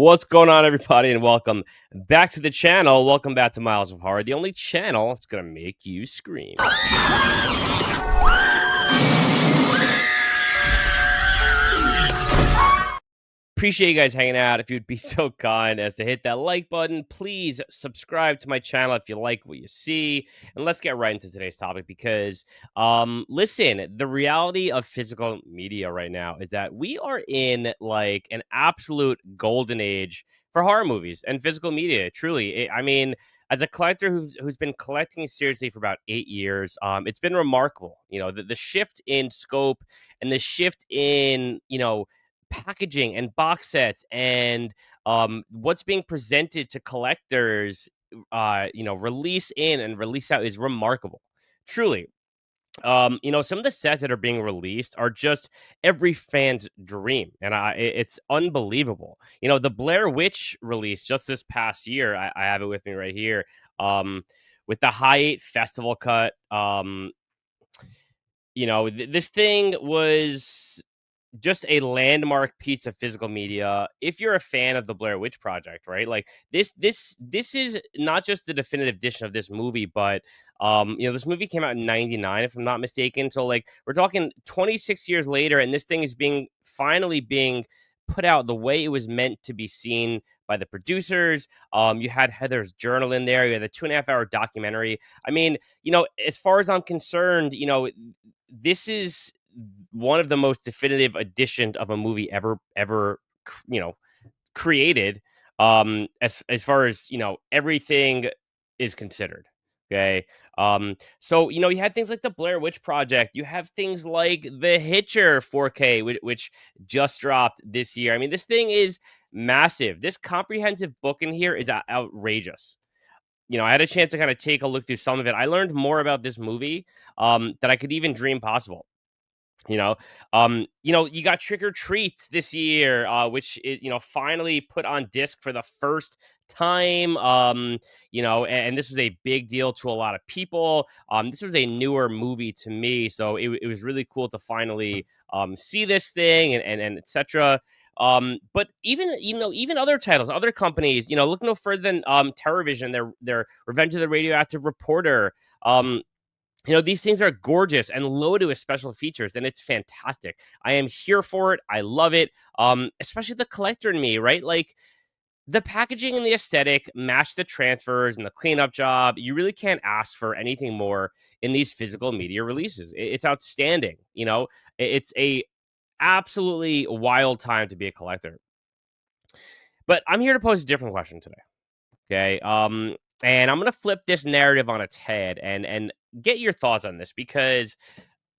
What's going on, everybody, and welcome back to the channel. Welcome back to Miles of Horror, the only channel that's going to make you scream. Appreciate you guys hanging out. If you'd be so kind as to hit that like button, please subscribe to my channel if you like what you see. And let's get right into today's topic because, listen, the reality of physical media right now is that we are in like an absolute golden age for horror movies and physical media. Truly, I mean, as a collector who's been collecting seriously for about 8 years, it's been remarkable. You know, the shift in scope and the shift in packaging and box sets and what's being presented to collectors release in and release out is remarkable, truly. Some of the sets that are being released are just every fan's dream, and it's unbelievable. The Blair Witch release just this past year, I have it with me right here, with the High 8 festival cut. This thing was just a landmark piece of physical media. If you're a fan of the Blair Witch Project, right? Like this is not just the definitive edition of this movie, but this movie came out in 99, if I'm not mistaken. So like we're talking 26 years later, and this thing is finally being put out the way it was meant to be seen by the producers. You had Heather's journal in there, you had the 2.5-hour documentary. I mean, as far as I'm concerned, this is one of the most definitive editions of a movie ever created, as far as everything is considered. Okay. So you had things like the Blair Witch Project. You have things like The Hitcher 4K, which just dropped this year. I mean, this thing is massive. This comprehensive book in here is outrageous. I had a chance to kind of take a look through some of it. I learned more about this movie that I could even dream possible. You got Trick or Treat this year, which is finally put on disc for the first time. And this was a big deal to a lot of people. This was a newer movie to me, so it was really cool to finally see this thing and etc. But even other titles, other companies, look no further than TerrorVision, their Revenge of the Radioactive Reporter. These things are gorgeous and loaded with special features, and it's fantastic. I am here for it. I love it. Especially the collector in me, right? Like the packaging and the aesthetic match the transfers and the cleanup job. You really can't ask for anything more in these physical media releases. It's outstanding. It's a absolutely wild time to be a collector. But I'm here to pose a different question today. Okay. And I'm gonna flip this narrative on its head and get your thoughts on this because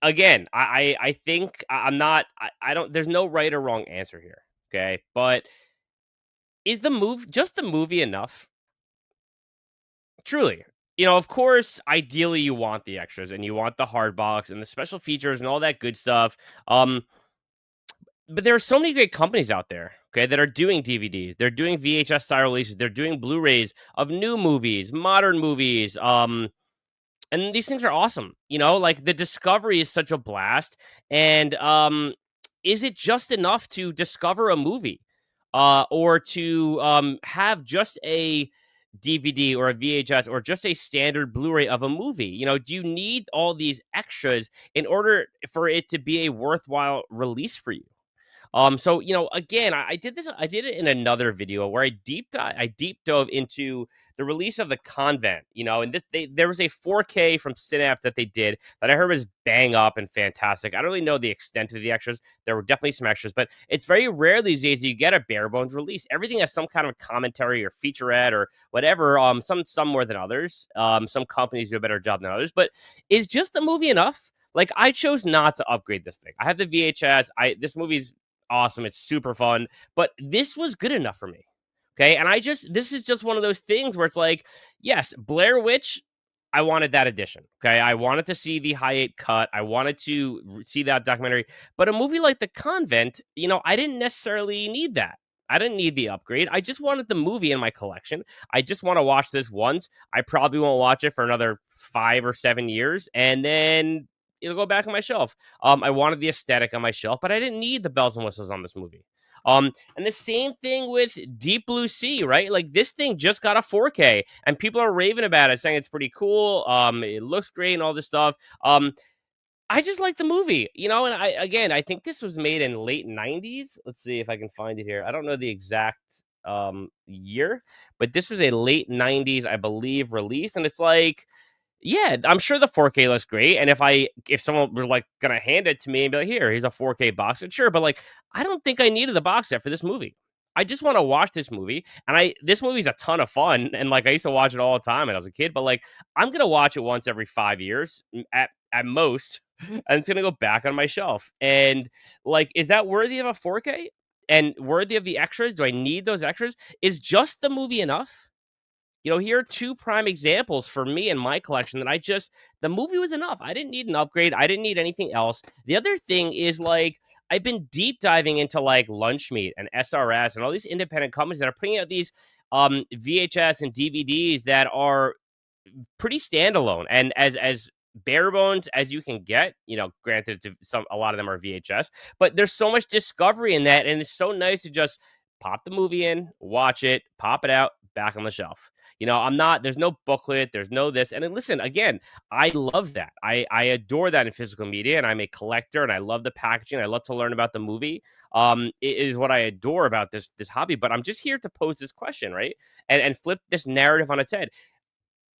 again, I think I'm not I don't there's no right or wrong answer here. Okay. But is the movie enough? Truly. Of course, ideally you want the extras and you want the hard box and the special features and all that good stuff. But there are so many great companies out there, okay, that are doing DVDs. They're doing VHS style releases. They're doing Blu-rays of new movies, modern movies. And these things are awesome. Like the discovery is such a blast. And is it just enough to discover a movie, or to have just a DVD or a VHS or just a standard Blu-ray of a movie? Do you need all these extras in order for it to be a worthwhile release for you? So again, I did this. I did it in another video where I deep dove into the release of The Convent. And there was a 4K from Synapse that they did that I heard was bang up and fantastic. I don't really know the extent of the extras. There were definitely some extras, but it's very rare these days you get a bare bones release. Everything has some kind of commentary or featurette or whatever. Some more than others. Some companies do a better job than others. But is just the movie enough? Like I chose not to upgrade this thing. I have the VHS. This movie's awesome. It's super fun, but this was good enough for me. Okay. And this is just one of those things where it's like, yes, Blair Witch, I wanted that edition. Okay. I wanted to see the High 8 cut. I wanted to see that documentary, but a movie like The Convent, I didn't necessarily need that. I didn't need the upgrade. I just wanted the movie in my collection. I just want to watch this once. I probably won't watch it for another 5 or 7 years. And then it'll go back on my shelf. I wanted the aesthetic on my shelf, but I didn't need the bells and whistles on this movie. And the same thing with Deep Blue Sea, right? Like this thing just got a 4K, and people are raving about it, saying it's pretty cool. It looks great and all this stuff. I just like the movie, and I think this was made in late 90s. Let's see if I can find it here. I don't know the exact year, but this was a late 90s, I believe, release, and it's like, yeah, I'm sure the 4K looks great, and if someone were, like, gonna hand it to me and be like, "Here, here's a 4K box set," sure, but, like, I don't think I needed the box set for this movie. I just wanna watch this movie, and I this movie's a ton of fun, and, like, I used to watch it all the time when I was a kid, but, like, I'm gonna watch it once every 5 years, at most, and it's gonna go back on my shelf, and, like, is that worthy of a 4K? And worthy of the extras? Do I need those extras? Is just the movie enough? Here are two prime examples for me and my collection that the movie was enough. I didn't need an upgrade. I didn't need anything else. The other thing is like, I've been deep diving into like Lunch Meat and SRS and all these independent companies that are putting out these VHS and DVDs that are pretty standalone and as bare bones as you can get. Granted, a lot of them are VHS, but there's so much discovery in that, and it's so nice to just pop the movie in, watch it, pop it out, back on the shelf. I'm not. There's no booklet. There's no this. And then listen again. I love that. I adore that in physical media, and I'm a collector, and I love the packaging. I love to learn about the movie. It is what I adore about this hobby. But I'm just here to pose this question, right? And flip this narrative on its head.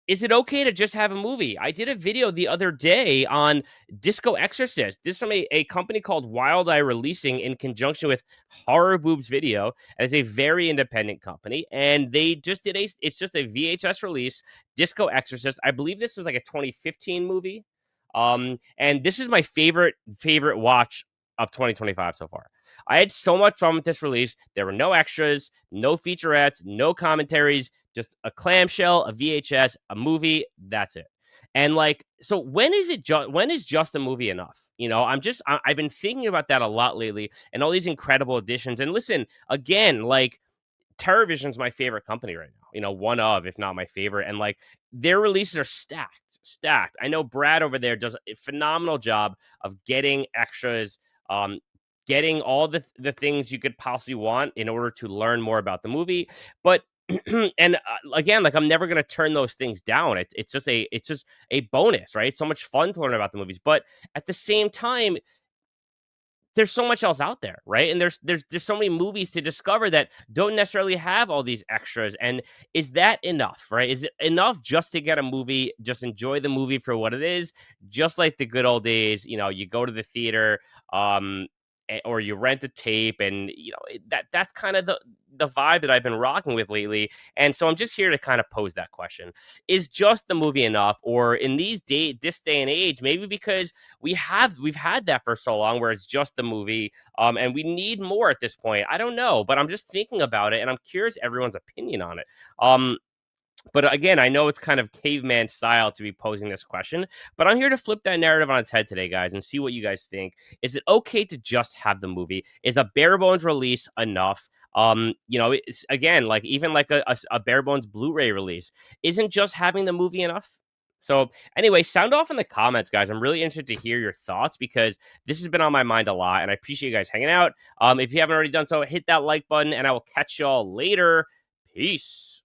Is it okay to just have a movie? I did a video the other day on Disco Exorcist. This is from a company called Wild Eye Releasing in conjunction with Horror Boobs Video. And it's a very independent company. And they just it's just a VHS release, Disco Exorcist. I believe this was like a 2015 movie. And this is my favorite watch of 2025 so far. I had so much fun with this release. There were no extras, no featurettes, no commentaries, just a clamshell, a VHS, a movie. That's it. And like, so when is just a movie enough? I've been thinking about that a lot lately, and all these incredible additions. And listen, again, like TerraVision's my favorite company right now. One of, if not my favorite. And like their releases are stacked. I know Brad over there does a phenomenal job of getting extras, um, getting all the things you could possibly want in order to learn more about the movie. But and again, like I'm never gonna turn those things down. It's just a bonus, right? It's so much fun to learn about the movies, but at the same time, there's so much else out there, right? And there's so many movies to discover that don't necessarily have all these extras. And is that enough, right? Is it enough just to get a movie, just enjoy the movie for what it is, just like the good old days? You go to the theater, or you rent a tape, and that's kind of the vibe that I've been rocking with lately. And so I'm just here to kind of pose that question: is just the movie enough, or in this day and age, maybe because we've had that for so long where it's just the movie, and we need more at this point. I don't know, but I'm just thinking about it, and I'm curious everyone's opinion on it. But again, I know it's kind of caveman style to be posing this question, but I'm here to flip that narrative on its head today, guys, and see what you guys think. Is it okay to just have the movie? Is a bare bones release enough? It's again, like even like a bare bones Blu-ray release, isn't just having the movie enough? So anyway, sound off in the comments, guys. I'm really interested to hear your thoughts because this has been on my mind a lot, and I appreciate you guys hanging out. If you haven't already done so, hit that like button, and I will catch y'all later. Peace.